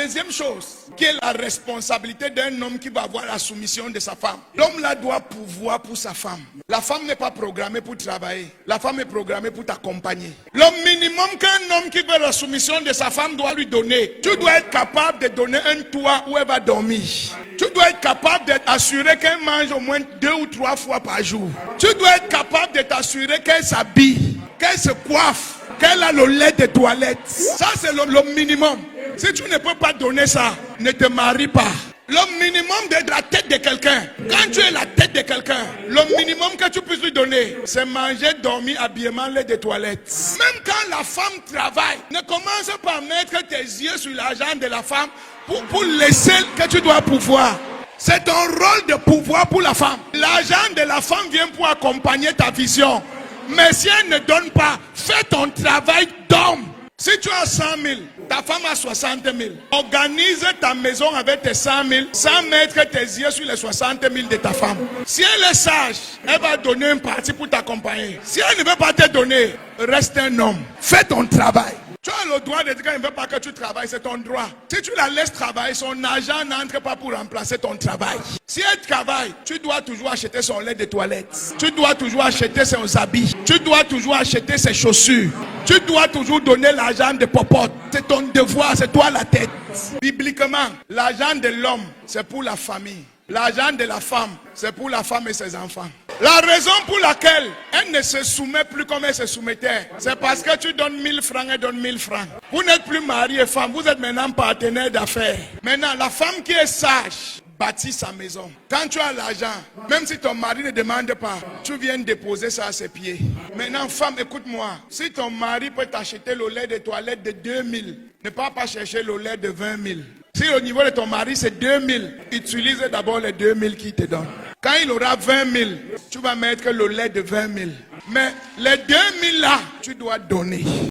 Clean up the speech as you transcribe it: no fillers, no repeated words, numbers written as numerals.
15e chose, qui est la responsabilité d'un homme qui va avoir la soumission de sa femme. L'homme là doit pouvoir pour sa femme. La femme n'est pas programmée pour travailler. La femme est programmée pour t'accompagner. Le minimum qu'un homme qui veut la soumission de sa femme doit lui donner. Tu dois être capable de donner un toit où elle va dormir. Tu dois être capable d'assurer qu'elle mange au moins 2 ou 3 fois par jour. Tu dois être capable de t'assurer qu'elle s'habille, qu'elle se coiffe, qu'elle a le lait de toilette. Ça c'est le minimum. Si tu ne peux pas donner ça, ne te marie pas. Le minimum de la tête de quelqu'un. Quand tu es la tête de quelqu'un, le minimum que tu puisses lui donner, c'est manger, dormir, habillement, lait de toilette. Même quand la femme travaille, ne commence pas à mettre tes yeux sur l'argent de la femme pour laisser que tu dois pouvoir. C'est ton rôle de pouvoir pour la femme. L'argent de la femme vient pour accompagner ta vision. Mais si elle ne donne pas, fais ton travail d'homme. Si tu as 100 000, ta femme a 60 000. Organise ta maison avec tes 100 000 sans mettre tes yeux sur les 60 000 de ta femme. Si elle est sage, elle va donner une partie pour t'accompagner. Si elle ne veut pas te donner, reste un homme. Fais ton travail. Tu as le droit de dire qu'elle ne veut pas que tu travailles, c'est ton droit. Si tu la laisses travailler, son argent n'entre pas pour remplacer ton travail. Si elle travaille, tu dois toujours acheter son lait de toilette. Tu dois toujours acheter ses habits. Tu dois toujours acheter ses chaussures. Tu dois toujours donner l'argent de popote. C'est ton devoir, c'est toi la tête. Bibliquement, l'argent de l'homme, c'est pour la famille. L'argent de la femme, c'est pour la femme et ses enfants. La raison pour laquelle elle ne se soumet plus comme elle se soumettait, c'est parce que tu donnes 1000 francs, elle donne 1000 francs. Vous n'êtes plus mari et femme, vous êtes maintenant partenaire d'affaires. Maintenant, la femme qui est sage bâtit sa maison. Quand tu as l'argent, même si ton mari ne demande pas, tu viens déposer ça à ses pieds. Maintenant, femme, écoute-moi. Si ton mari peut t'acheter le lait de toilette de 2000, ne pas chercher le lait de 20 000. Si au niveau de ton mari c'est 2000, utilise d'abord les 2000 qu'il te donne. Quand il aura 20 000, tu vas mettre le lait de 20 000. Mais les 2000 là, tu dois donner.